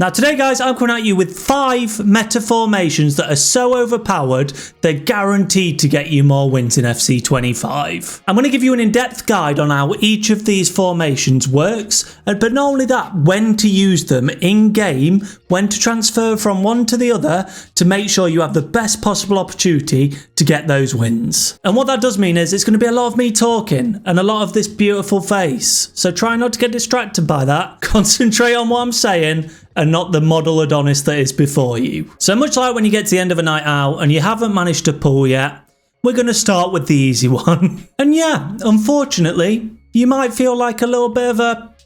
Now today guys, I'm coming at you with 5 meta formations that are so overpowered, they're guaranteed to get you more wins in FC25. I'm going to give you an in-depth guide on how each of these formations works, but not only that, when to use them in-game, when to transfer from one to the other to make sure you have the best possible opportunity to get those wins. And what that does mean is it's going to be a lot of me talking and a lot of this beautiful face. So try not to get distracted by that, concentrate on what I'm saying, and not the model Adonis that is before you. So much like when you get to the end of a night out and you haven't managed to pull yet, we're going to start with the easy one. And yeah, unfortunately, you might feel like a little bit of a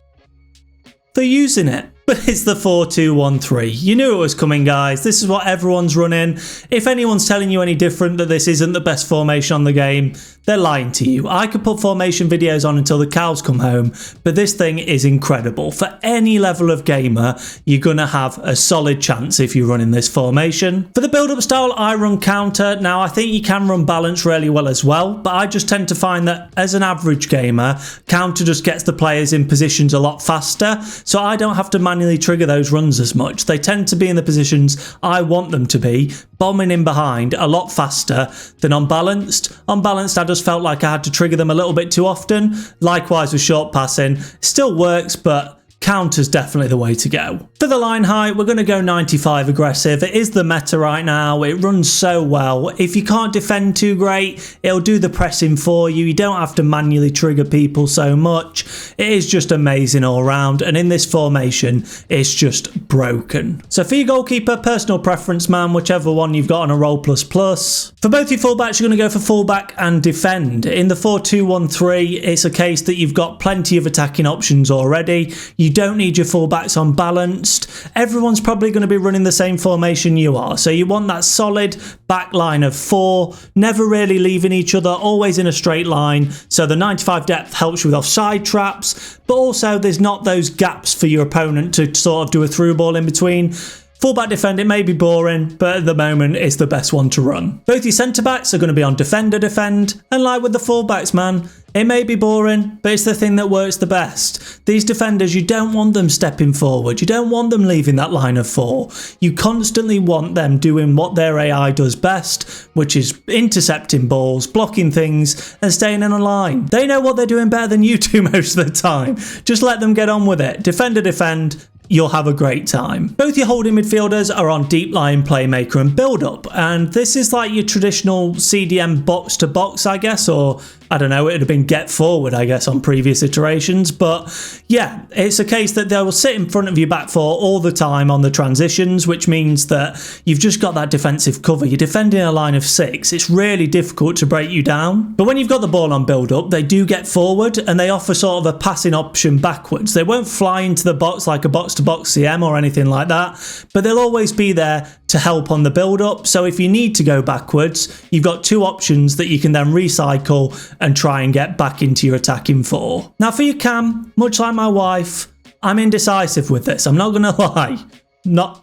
for using it. But it's the 4-2-1-3. You knew it was coming, guys. This is what everyone's running. If anyone's telling you any different, that this isn't the best formation on the game, they're lying to you. I could put formation videos on until the cows come home, but this thing is incredible. For any level of gamer, you're going to have a solid chance if you're running this formation. For the build-up style, I run counter. Now, I think you can run balance really well as well, but I just tend to find that as an average gamer, counter just gets the players in positions a lot faster, so I don't have to manually trigger those runs as much. They tend to be in the positions I want them to be, bombing in behind a lot faster than unbalanced. Unbalanced, I just felt like I had to trigger them a little bit too often. Likewise with short passing, still works, but counter's definitely the way to go. For the line height, we're going to go 95 aggressive. It is the meta right now. It runs so well. If you can't defend too great, it'll do the pressing for you. You don't have to manually trigger people so much. It is just amazing all round. And in this formation, it's just broken. So for your goalkeeper, personal preference, man, whichever one you've got on a roll plus plus. For both your fullbacks, you're going to go for fullback and defend. In the 4-2-1-3, it's a case that you've got plenty of attacking options already. You don't need your fullbacks unbalanced. Everyone's probably going to be running the same formation you are. So you want that solid back line of 4, never really leaving each other, always in a straight line. So the 95 depth helps you with offside traps, but also there's not those gaps for your opponent to sort of do a through ball in between. Fullback defend, it may be boring, but at the moment it's the best one to run. Both your centre backs are going to be on defender defend, and like with the fullbacks, man, it may be boring, but it's the thing that works the best. These defenders, you don't want them stepping forward. You don't want them leaving that line of 4. You constantly want them doing what their AI does best, which is intercepting balls, blocking things, and staying in a line. They know what they're doing better than you do most of the time. Just let them get on with it. Defender defend. You'll have a great time. Both your holding midfielders are on deep line playmaker and build up, and this is like your traditional CDM box to box, I guess, or I don't know, it would have been get forward, I guess, on previous iterations. But yeah, it's a case that they will sit in front of your back 4 all the time on the transitions, which means that you've just got that defensive cover. You're defending a line of 6. It's really difficult to break you down. But when you've got the ball on build up, they do get forward and they offer sort of a passing option backwards. They won't fly into the box like a box to box CM or anything like that, but they'll always be there to help on the build up. So if you need to go backwards, you've got 2 options that you can then recycle and try and get back into your attacking 4. Now for your cam, much like my wife, I'm indecisive with this. I'm not going to lie.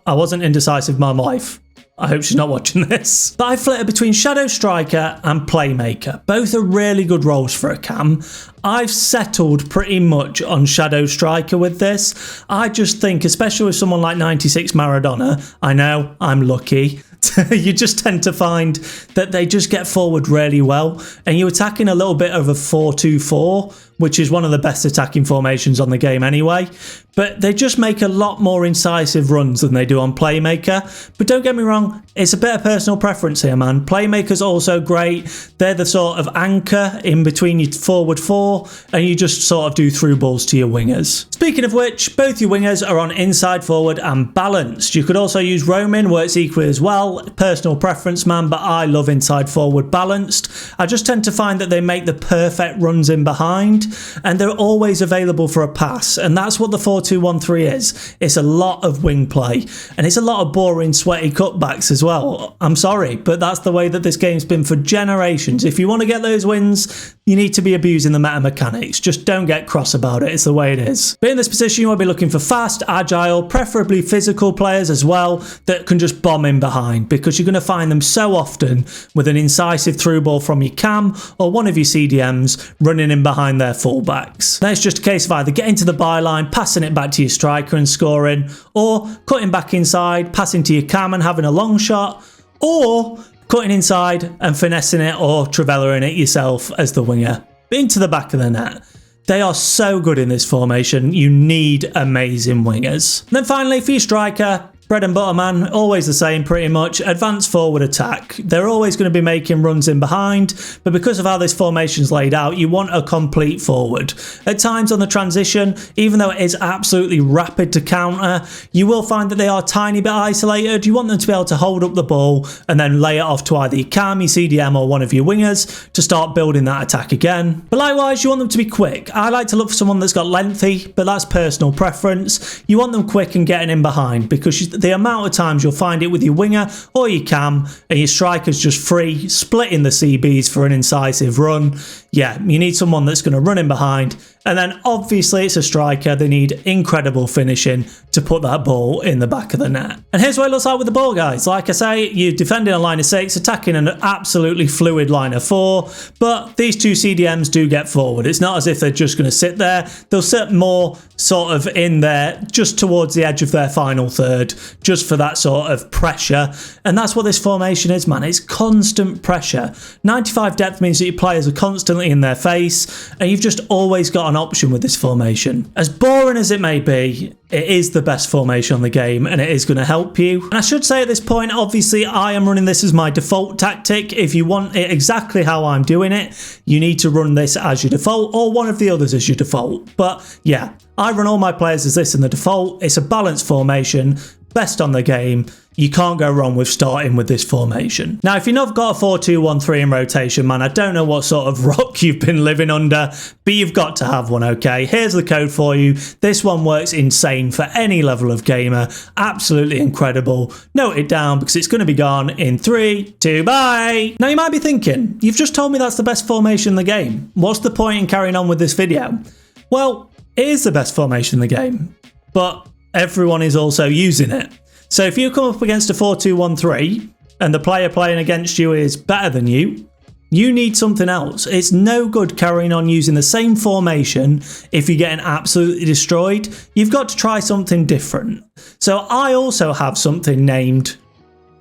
I wasn't indecisive with my wife. I hope she's not watching this. But I flitter between Shadow Striker and Playmaker. Both are really good roles for a cam. I've settled pretty much on Shadow Striker with this. I just think, especially with someone like 96 Maradona, I know I'm lucky. You just tend to find that they just get forward really well, and you're attacking a little bit of a 4-2-4, which is one of the best attacking formations on the game anyway. But they just make a lot more incisive runs than they do on Playmaker. But don't get me wrong, it's a bit of personal preference here, man. Playmaker's also great. They're the sort of anchor in between your forward 4, and you just sort of do through balls to your wingers. Speaking of which, both your wingers are on inside forward and balanced. You could also use roaming, works equally as well. Personal preference, man, but I love inside forward balanced. I just tend to find that they make the perfect runs in behind, and they're always available for a pass, and that's what the 4-2-1-3 is. It's a lot of wing play, and it's a lot of boring, sweaty cutbacks as well. I'm sorry, but that's the way that this game's been for generations. If you want to get those wins, you need to be abusing the meta mechanics. Just don't get cross about it. It's the way it is. But in this position, you want to be looking for fast, agile, preferably physical players as well that can just bomb in behind, because you're going to find them so often with an incisive through ball from your cam or one of your CDMs running in behind their fullbacks. Then it's just a case of either getting to the byline, passing it back to your striker and scoring, or cutting back inside, passing to your cam and having a long shot, or cutting inside and finessing it or travellaing it yourself as the winger into the back of the net. They are so good in this formation. You need amazing wingers. And then finally, for your striker, bread and butter man, always the same pretty much. Advanced forward attack. They're always going to be making runs in behind, but because of how this formation's laid out, you want a complete forward. At times on the transition, even though it is absolutely rapid to counter, you will find that they are a tiny bit isolated. You want them to be able to hold up the ball and then lay it off to either your cam, your CDM or one of your wingers to start building that attack again. But likewise, you want them to be quick. I like to look for someone that's got lengthy, but that's personal preference. You want them quick and getting in behind, because the amount of times you'll find it with your winger or your cam and your striker's just free, splitting the CBs for an incisive run. Yeah, you need someone that's going to run in behind. And then obviously it's a striker. They need incredible finishing to put that ball in the back of the net. And here's what it looks like with the ball, guys. Like I say, you're defending a line of 6, attacking an absolutely fluid line of 4. But these two CDMs do get forward. It's not as if they're just going to sit there. They'll sit more sort of in there, just towards the edge of their final third, just for that sort of pressure. And that's what this formation is, man. It's constant pressure. 95 depth means that your players are constantly in their face, and you've just always got an option with this formation. As boring as it may be, it is the best formation on the game, and it is going to help you. And I should say at this point, obviously I am running this as my default tactic. If you want it exactly how I'm doing it, you need to run this as your default, or one of the others as your default. But yeah, I run all my players as this in the default. It's a balanced formation, best on the game. You can't go wrong with starting with this formation. Now, if you've not got a 4-2-1-3 in rotation, man, I don't know what sort of rock you've been living under, but you've got to have one, okay? Here's the code for you. This one works insane for any level of gamer. Absolutely incredible. Note it down because it's going to be gone in 3, 2, bye. Now, you might be thinking, you've just told me that's the best formation in the game. What's the point in carrying on with this video? Well, it is the best formation in the game, but everyone is also using it. So if you come up against a 4-2-1-3 and the player playing against you is better than you, you need something else. It's no good carrying on using the same formation if you're getting absolutely destroyed. You've got to try something different. So I also have something named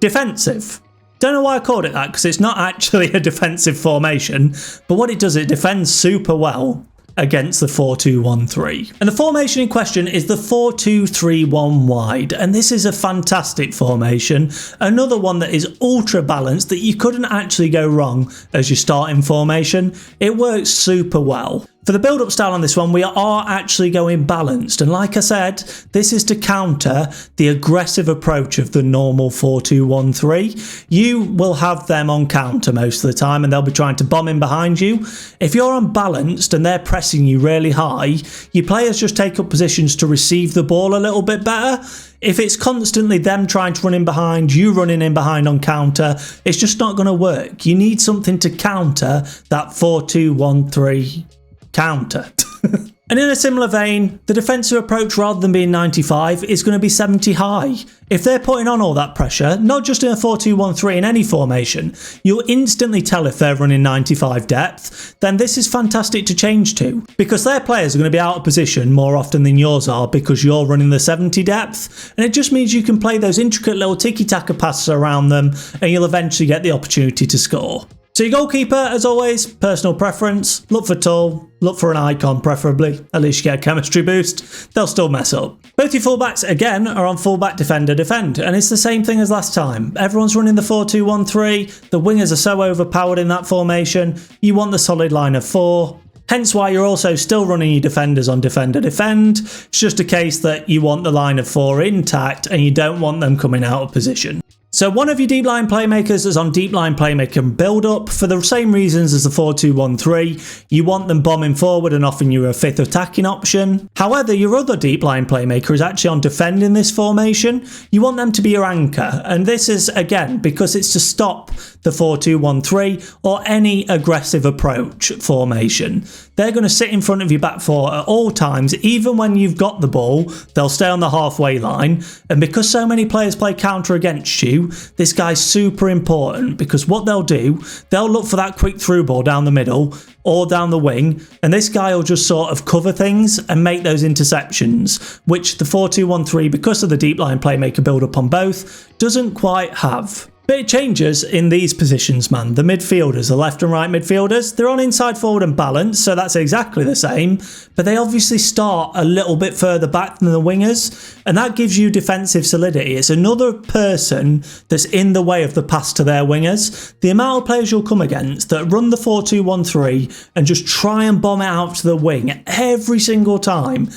defensive. Don't know why I called it that, because it's not actually a defensive formation, but what it does, it defends super well against the 4-2-1-3. And the formation in question is the 4-2-3-1 wide, and this is a fantastic formation, another one that is ultra balanced, that you couldn't actually go wrong as your starting formation. It works super well. For the build-up style on this one, we are actually going balanced, and like I said, this is to counter the aggressive approach of the normal 4-2-1-3. You will have them on counter most of the time, and they'll be trying to bomb in behind you. If you're unbalanced and they're pressing you really high, your players just take up positions to receive the ball a little bit better. If it's constantly them trying to run in behind, you running in behind on counter, it's just not going to work. You need something to counter that 4-2-1-3 counter. And in a similar vein, the defensive approach, rather than being 95, is going to be 70 high. If they're putting on all that pressure, not just in a 4-2-1-3 in any formation, you'll instantly tell if they're running 95 depth, then this is fantastic to change to, because their players are going to be out of position more often than yours are because you're running the 70 depth, and it just means you can play those intricate little tiki-taka passes around them, and you'll eventually get the opportunity to score. So your goalkeeper, as always, personal preference. Look for tall, look for an icon preferably. At least you get a chemistry boost. They'll still mess up. Both your fullbacks, again, are on fullback, defender, defend. And it's the same thing as last time. Everyone's running the 4-2-1-3. The wingers are so overpowered in that formation. You want the solid line of 4. Hence why you're also still running your defenders on defender, defend. It's just a case that you want the line of 4 intact and you don't want them coming out of position. So one of your deep line playmakers is on deep line playmaker and build up for the same reasons as the 4-2-1-3. You want them bombing forward and offering you a fifth attacking option. However, your other deep line playmaker is actually on defending this formation. You want them to be your anchor, and this is again because it's to stop the 4-2-1-3 or any aggressive approach formation. They're going to sit in front of your back four at all times, even when you've got the ball. They'll stay on the halfway line, and because so many players play counter against you, this guy's super important because what they'll do, they'll look for that quick through ball down the middle or down the wing, and this guy will just sort of cover things and make those interceptions, which the 4-2-1-3, because of the deep line playmaker build up on both, doesn't quite have. But it changes in these positions, man. The midfielders, the left and right midfielders, they're on inside forward and balance, so that's exactly the same. But they obviously start a little bit further back than the wingers, and that gives you defensive solidity. It's another person that's in the way of the pass to their wingers. The amount of players you'll come against that run the 4-2-1-3 and just try and bomb it out to the wing every single time.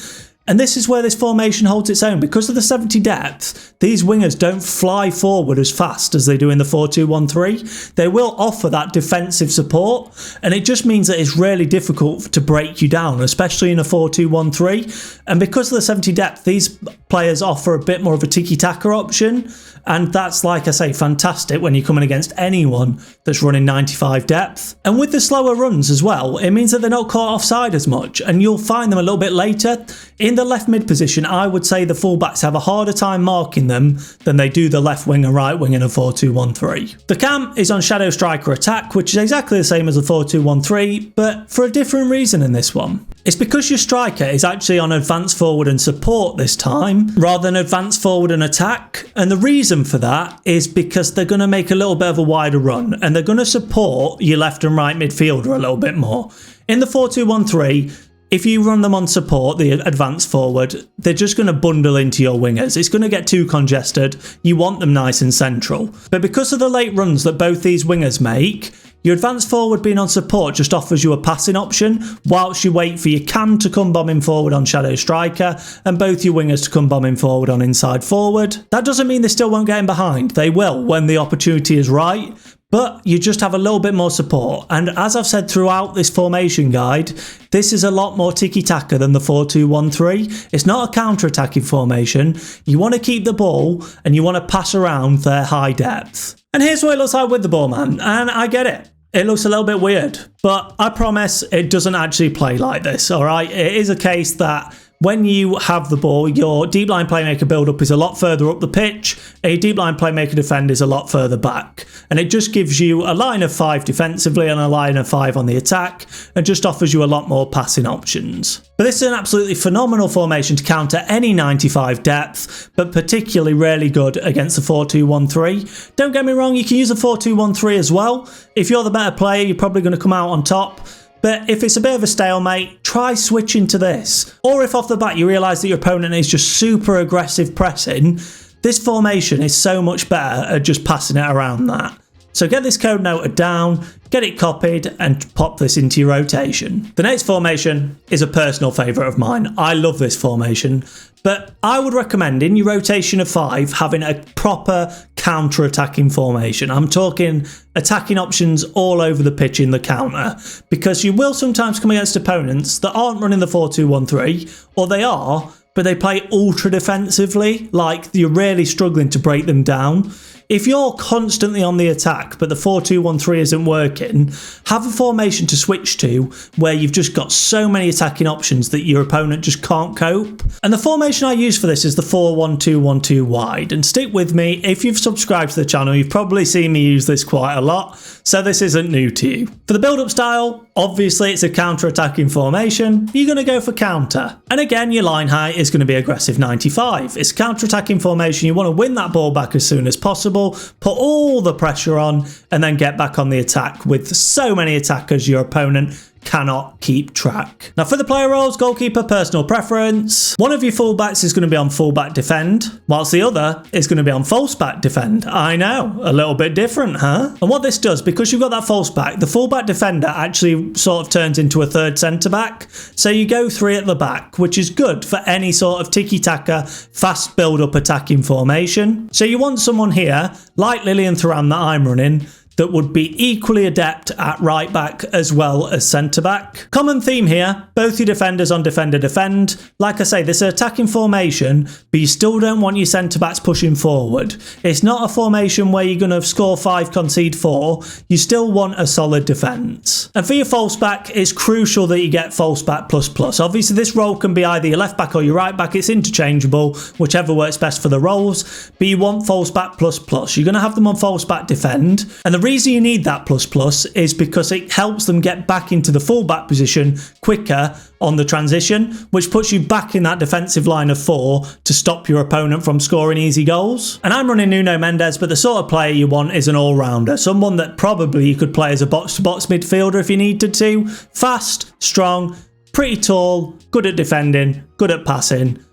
And this is where this formation holds its own. Because of the 70 depth, these wingers don't fly forward as fast as they do in the 4-2-1-3. They will offer that defensive support, and it just means that it's really difficult to break you down, especially in a 4-2-1-3. And because of the 70 depth, these players offer a bit more of a tiki-taka option, and that's, like I say, fantastic when you're coming against anyone that's running 95 depth. And with the slower runs as well, it means that they're not caught offside as much, and you'll find them a little bit later. In the left mid position, I would say the fullbacks have a harder time marking them than they do the left wing and right wing in a 4-2-1-3. The cam is on shadow striker attack, which is exactly the same as a 4-2-1-3, but for a different reason in this one. It's because your striker is actually on advance forward and support this time, rather than advance forward and attack. And the reason for that is because they're going to make a little bit of a wider run, and they're going to support your left and right midfielder a little bit more. In the 4-2-1-3, if you run them on support, the advance forward, they're just going to bundle into your wingers. It's going to get too congested. You want them nice and central. But because of the late runs that both these wingers make, your advance forward being on support just offers you a passing option, whilst you wait for your cam to come bombing forward on shadow striker and both your wingers to come bombing forward on inside forward. That doesn't mean they still won't get in behind. They will when the opportunity is right. But you just have a little bit more support. And as I've said throughout this formation guide, this is a lot more tiki-taka than the 4-2-1-3. It's not a counter-attacking formation. You want to keep the ball and you want to pass around their high depth. And here's what it looks like with the ball, man. And I get it. It looks a little bit weird. But I promise it doesn't actually play like this, all right? It is a case that when you have the ball, your deep line playmaker build-up is a lot further up the pitch, and your deep line playmaker defend is a lot further back. And it just gives you a line of 5 defensively and a line of 5 on the attack, and just offers you a lot more passing options. But this is an absolutely phenomenal formation to counter any 95 depth, but particularly really good against the 4-2-1-3. Don't get me wrong, you can use a 4-2-1-3 as well. If you're the better player, you're probably going to come out on top. But if it's a bit of a stalemate, try switching to this. Or if off the bat you realise that your opponent is just super aggressive pressing, this formation is so much better at just passing it around that. So get this code noted down, get it copied, and pop this into your rotation. The next formation is a personal favourite of mine. I love this formation, but I would recommend in your rotation of 5 having a proper counter-attacking formation. I'm talking attacking options all over the pitch in the counter, because you will sometimes come against opponents that aren't running the 4-2-1-3, or they are, but they play ultra defensively, like you're really struggling to break them down. If you're constantly on the attack but the 4-2-1-3 isn't working, have a formation to switch to where you've just got so many attacking options that your opponent just can't cope. And the formation I use for this is the 4-1-2-1-2 wide. And stick with me, if you've subscribed to the channel, you've probably seen me use this quite a lot, so this isn't new to you. For the build-up style, obviously it's a counter-attacking formation. You're going to go for counter. And again, your line height is going to be aggressive 95. It's a counter-attacking formation. You want to win that ball back as soon as possible, put all the pressure on, and then get back on the attack. With so many attackers, your opponent cannot keep track. Now for the player roles, goalkeeper, personal preference. One of your fullbacks is going to be on fullback defend, whilst the other is going to be on false back defend. I know, a little bit different, huh? And what this does, because you've got that false back, the fullback defender actually sort of turns into a third centre back. So you go 3 at the back, which is good for any sort of tiki-taka, fast build-up attacking formation. So you want someone here, like Lilian Thuram that I'm running, that would be equally adept at right back as well as centre back. Common theme here, both your defenders on defender defend. Like I say, this is an attacking formation, but you still don't want your centre backs pushing forward. It's not a formation where you're going to score 5, concede 4. You still want a solid defence. And for your false back, it's crucial that you get false back plus. Obviously, this role can be either your left back or your right back. It's interchangeable, whichever works best for the roles. But you want false back plus. You're going to have them on false back defend. And the reason you need that plus is because it helps them get back into the fullback position quicker on the transition, which puts you back in that defensive line of 4 to stop your opponent from scoring easy goals. And I'm running Nuno Mendes, but the sort of player you want is an all-rounder, someone that probably you could play as a box-to-box midfielder if you needed to. Fast, strong, pretty tall, good at defending, good at passing.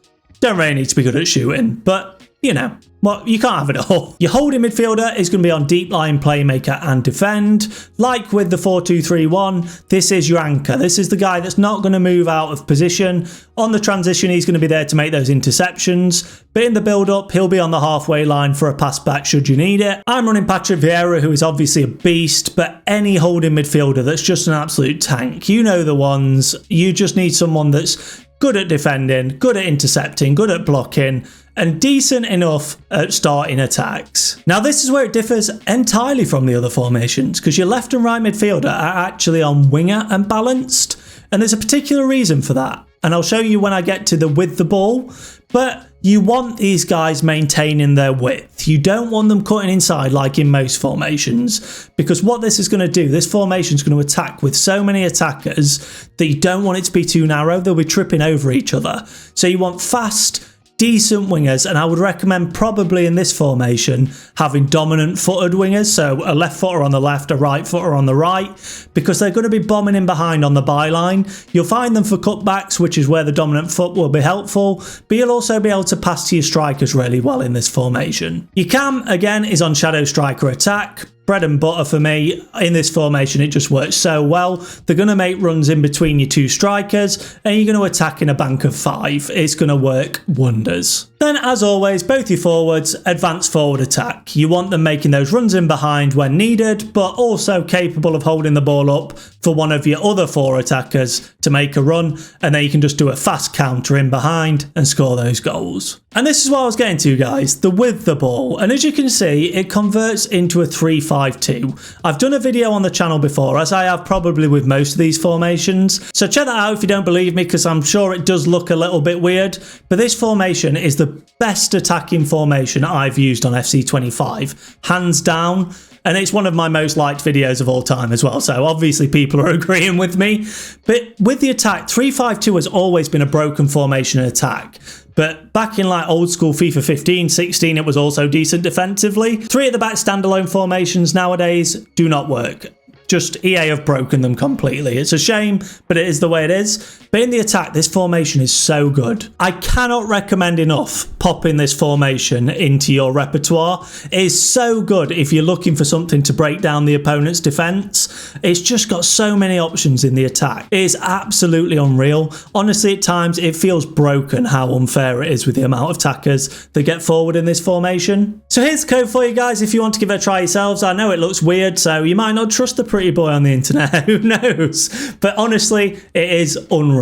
Don't really need to be good at shooting, but you know, well, you can't have it all. Your holding midfielder is going to be on deep line playmaker and defend. Like with the 4-2-3-1, this is your anchor. This is the guy that's not going to move out of position. On the transition, he's going to be there to make those interceptions. But in the build-up, he'll be on the halfway line for a pass back should you need it. I'm running Patrick Vieira, who is obviously a beast, but any holding midfielder that's just an absolute tank. You know the ones. You just need someone that's good at defending, good at intercepting, good at blocking, and decent enough at starting attacks. Now this is where it differs entirely from the other formations, because your left and right midfielder are actually on winger and balanced, and there's a particular reason for that, and I'll show you when I get to the with the ball. But you want these guys maintaining their width. You don't want them cutting inside like in most formations, because what this is going to do, this formation is going to attack with so many attackers that you don't want it to be too narrow. They'll be tripping over each other. So you want fast, decent wingers, and I would recommend probably in this formation having dominant footed wingers, so a left footer on the left, a right footer on the right, because they're going to be bombing in behind on the byline. You'll find them for cutbacks, which is where the dominant foot will be helpful, but you'll also be able to pass to your strikers really well in this formation. Your cam, again, is on shadow striker attack. Bread and butter for me. In this formation, it just works so well. They're going to make runs in between your 2 strikers, and you're going to attack in a bank of 5. It's going to work wonders. Then, as always, both your forwards, advance forward attack. You want them making those runs in behind when needed, but also capable of holding the ball up for one of your other 4 attackers to make a run, and then you can just do a fast counter in behind and score those goals. And this is what I was getting to, guys, the with the ball. And as you can see, it converts into a 3-5-2. I've done a video on the channel before, as I have probably with most of these formations. So check that out if you don't believe me, because I'm sure it does look a little bit weird. But this formation is the best attacking formation I've used on FC25, hands down. And it's one of my most liked videos of all time as well. So obviously people are agreeing with me. But with the attack, 3-5-2 has always been a broken formation in attack. But back in like old school FIFA 15, 16, it was also decent defensively. 3 at the back standalone formations nowadays do not work. Just EA have broken them completely. It's a shame, but it is the way it is. But in the attack, this formation is so good. I cannot recommend enough popping this formation into your repertoire. It is so good if you're looking for something to break down the opponent's defense. It's just got so many options in the attack. It is absolutely unreal. Honestly, at times, it feels broken how unfair it is with the amount of attackers that get forward in this formation. So here's the code for you guys if you want to give it a try yourselves. I know it looks weird, so you might not trust the pretty boy on the internet, who knows? But honestly, it is unreal.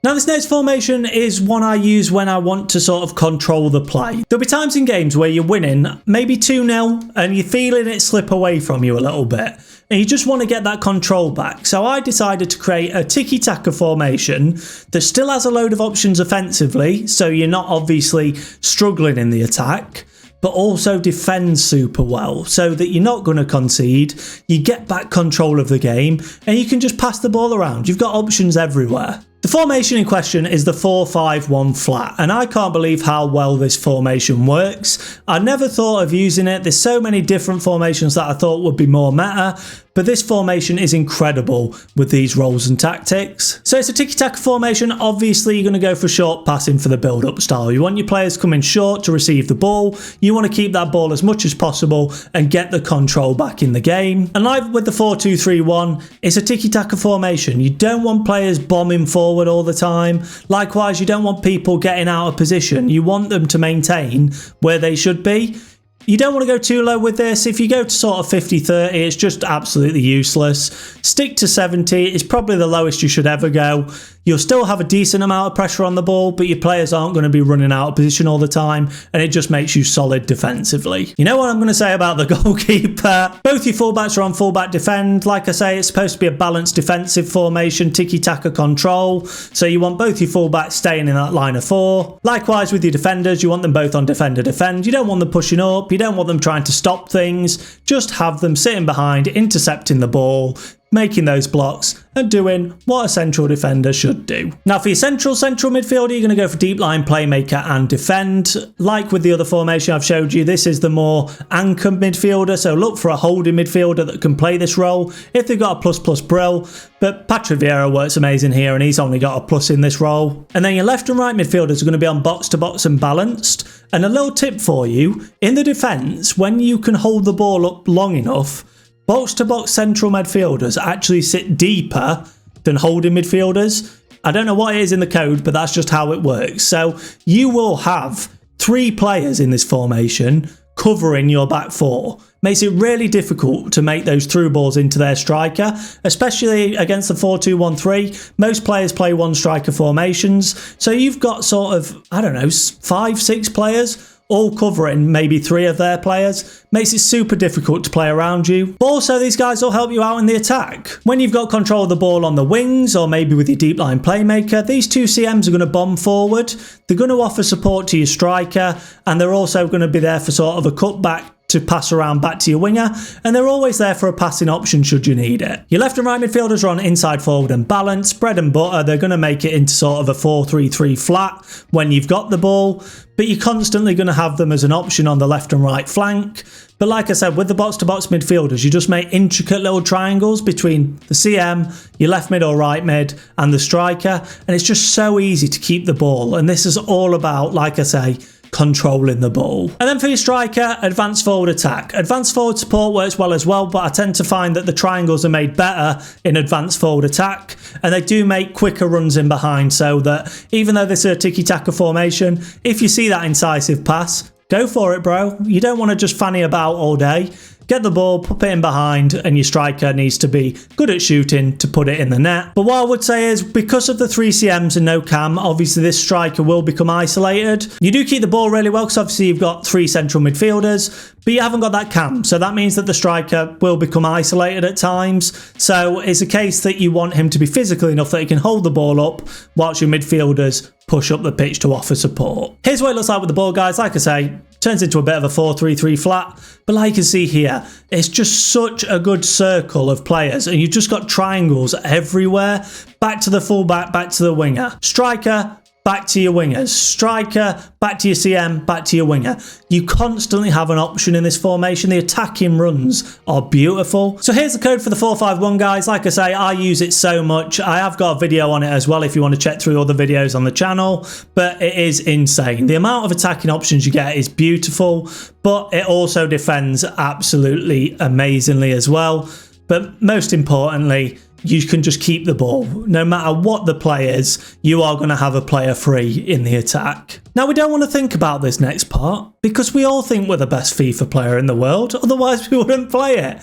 Now this next formation is one I use when I want to sort of control the play. There'll be times in games where you're winning, maybe 2-0, and you're feeling it slip away from you a little bit, and you just want to get that control back. So I decided to create a tiki-taka formation that still has a load of options offensively, so you're not obviously struggling in the attack, but also defends super well so that you're not going to concede, you get back control of the game, and you can just pass the ball around. You've got options everywhere. The formation in question is the 4-5-1 flat, and I can't believe how well this formation works. I never thought of using it. There's so many different formations that I thought would be more meta, but this formation is incredible with these roles and tactics. So it's a tiki-taka formation. Obviously, you're going to go for short passing for the build-up style. You want your players coming short to receive the ball. You want to keep that ball as much as possible and get the control back in the game. And like with the 4-2-3-1, it's a tiki-taka formation. You don't want players bombing forward all the time. Likewise, you don't want people getting out of position. You want them to maintain where they should be. You don't want to go too low with this. If you go to sort of 50-30, it's just absolutely useless. Stick to 70. It's probably the lowest you should ever go. You'll still have a decent amount of pressure on the ball, but your players aren't going to be running out of position all the time, and it just makes you solid defensively. You know what I'm going to say about the goalkeeper? Both your fullbacks are on fullback defend. Like I say, it's supposed to be a balanced defensive formation, tiki-taka control, so you want both your fullbacks staying in that line of 4. Likewise with your defenders, you want them both on defender defend. You don't want them pushing up, you don't want them trying to stop things, just have them sitting behind, intercepting the ball, making those blocks and doing what a central defender should do. Now for your central midfielder, you're going to go for deep line playmaker and defend. Like with the other formation I've showed you, this is the more anchor midfielder, so look for a holding midfielder that can play this role if they've got a plus brill, but Patrick Vieira works amazing here and he's only got a plus in this role. And then your left and right midfielders are going to be on box to box and balanced. And a little tip for you, in the defence, when you can hold the ball up long enough, box-to-box central midfielders actually sit deeper than holding midfielders. I don't know what it is in the code, but that's just how it works. So you will have 3 players in this formation covering your back 4. Makes it really difficult to make those through balls into their striker, especially against the 4-2-1-3. Most players play one striker formations. So you've got sort of, I don't know, 5-6 players all covering maybe 3 of their players. Makes it super difficult to play around you. But also these guys will help you out in the attack. When you've got control of the ball on the wings or maybe with your deep line playmaker, these 2 CMs are going to bomb forward. They're going to offer support to your striker and they're also going to be there for sort of a cutback to pass around back to your winger, and they're always there for a passing option should you need it. Your left and right midfielders are on inside forward and balance, bread and butter. They're going to make it into sort of a 4-3-3 flat when you've got the ball, but you're constantly going to have them as an option on the left and right flank. But like I said, with the box-to-box midfielders, you just make intricate little triangles between the CM, your left mid or right mid, and the striker, and it's just so easy to keep the ball. And this is all about, like I say, controlling the ball. And then for your striker, advanced forward attack. Advanced forward support works well as well, but I tend to find that the triangles are made better in advanced forward attack, and they do make quicker runs in behind, so that even though this is a tiki-taka formation, if you see that incisive pass, go for it, bro. You don't want to just fanny about all day. Get the ball, pop it in behind, and your striker needs to be good at shooting to put it in the net. But what I would say is, because of the 3 CMs and no cam, obviously this striker will become isolated. You do keep the ball really well, because obviously you've got 3 central midfielders, but you haven't got that cam. So that means that the striker will become isolated at times. So it's a case that you want him to be physical enough that he can hold the ball up whilst your midfielders push up the pitch to offer support. Here's what it looks like with the ball, guys. Like I say, turns into a bit of a 4-3-3 flat, but like you can see here, it's just such a good circle of players, and you've just got triangles everywhere. Back to the fullback, back to the winger. Striker, back to your wingers. Striker, back to your CM, back to your winger. You constantly have an option in this formation. The attacking runs are beautiful. So here's the code for the 451, guys. Like I say, I use it so much. I have got a video on it as well if you want to check through other videos on the channel, but it is insane. The amount of attacking options you get is beautiful, but it also defends absolutely amazingly as well. But most importantly, you can just keep the ball. No matter what the play is, you are going to have a player free in the attack. Now, we don't want to think about this next part because we all think we're the best FIFA player in the world, otherwise we wouldn't play it.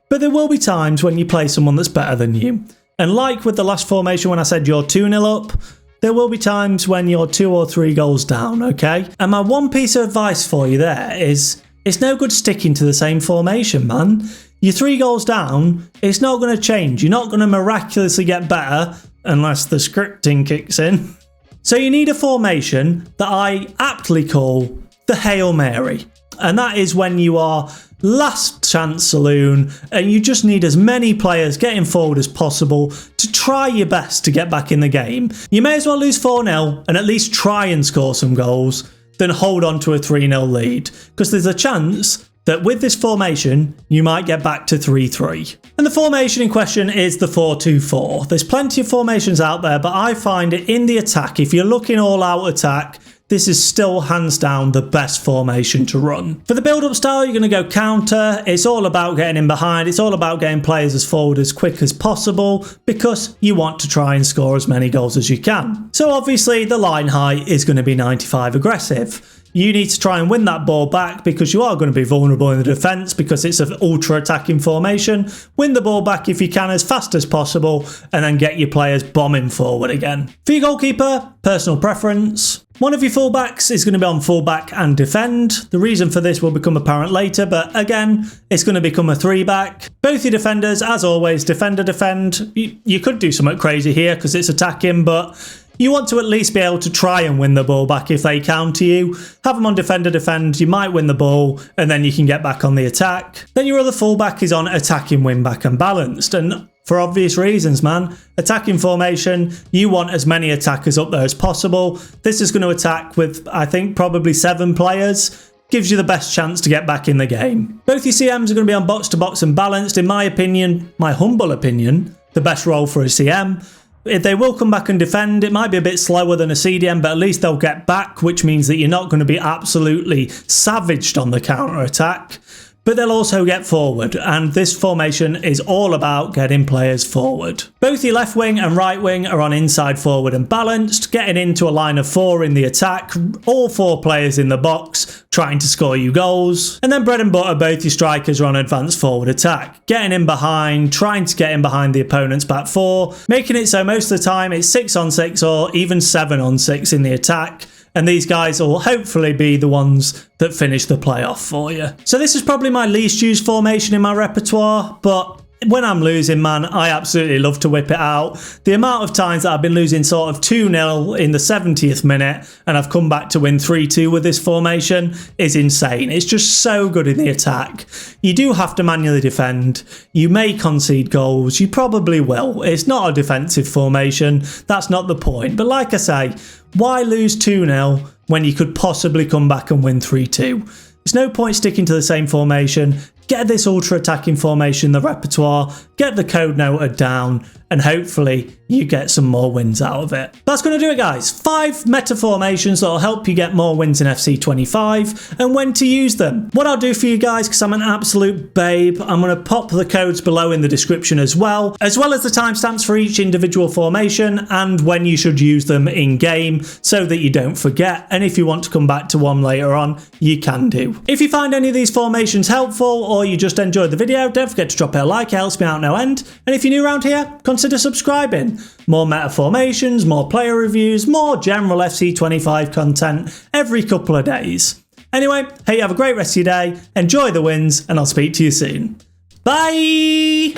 But there will be times when you play someone that's better than you. And like with the last formation when I said you're 2-0 up, there will be times when you're 2 or 3 goals down, okay? And my one piece of advice for you there is, it's no good sticking to the same formation, man. You're 3 goals down, it's not going to change. You're not going to miraculously get better unless the scripting kicks in. So you need a formation that I aptly call the Hail Mary. And that is when you are last chance saloon and you just need as many players getting forward as possible to try your best to get back in the game. You may as well lose 4-0 and at least try and score some goals than hold on to a 3-0 lead, because there's a chance that with this formation, you might get back to 3-3. And the formation in question is the 4-2-4. There's plenty of formations out there, but I find it in the attack, if you're looking all out attack, this is still hands down the best formation to run. For the build-up style, you're going to go counter. It's all about getting in behind. It's all about getting players as forward as quick as possible because you want to try and score as many goals as you can. So obviously the line height is going to be 95 aggressive. You need to try and win that ball back because you are going to be vulnerable in the defence because it's an ultra-attacking formation. Win the ball back if you can as fast as possible and then get your players bombing forward again. For your goalkeeper, personal preference. One of your fullbacks is going to be on fullback and defend. The reason for this will become apparent later, but again, it's going to become a 3-back. Both your defenders, as always, defender defend. You could do something crazy here because it's attacking, but you want to at least be able to try and win the ball back if they counter you. Have them on defender defend, you might win the ball, and then you can get back on the attack. Then your other fullback is on attacking, win back and balanced. And for obvious reasons, man. Attacking formation, you want as many attackers up there as possible. This is going to attack with, I think, probably 7 players. Gives you the best chance to get back in the game. Both your CMs are going to be on box to box and balanced. In my opinion, my humble opinion, the best role for a CM. If they will come back and defend, it might be a bit slower than a CDM, but at least they'll get back, which means that you're not going to be absolutely savaged on the counter-attack. But they'll also get forward, and this formation is all about getting players forward. Both your left wing and right wing are on inside forward and balanced, getting into a line of 4 in the attack, all 4 players in the box, trying to score you goals. And then bread and butter, both your strikers are on advanced forward attack, getting in behind, trying to get in behind the opponent's back 4, making it so most of the time it's 6-on-6 or even 7-on-6 in the attack. And these guys will hopefully be the ones that finish the playoff for you. So this is probably my least used formation in my repertoire, but when I'm losing, man, I absolutely love to whip it out. The amount of times that I've been losing sort of 2-0 in the 70th minute and I've come back to win 3-2 with this formation is insane. It's just so good in the attack. You do have to manually defend. You may concede goals. You probably will. It's not a defensive formation. That's not the point. But like I say, why lose 2-0 when you could possibly come back and win 3-2? There's no point sticking to the same formation. Get this ultra-attacking formation in the repertoire, get the code noted down, and hopefully you get some more wins out of it. That's going to do it, guys. 5 meta formations that will help you get more wins in FC25 and when to use them. What I'll do for you guys, because I'm an absolute babe, I'm going to pop the codes below in the description as well as the timestamps for each individual formation and when you should use them in-game so that you don't forget. And if you want to come back to one later on, you can do. If you find any of these formations helpful or you just enjoyed the video, don't forget to drop it a like, it helps me out no end. And if you're new around here, consider subscribing. More meta formations, more player reviews, more general FC25 content every couple of days. Anyway, hey, have a great rest of your day, enjoy the wins, and I'll speak to you soon. Bye!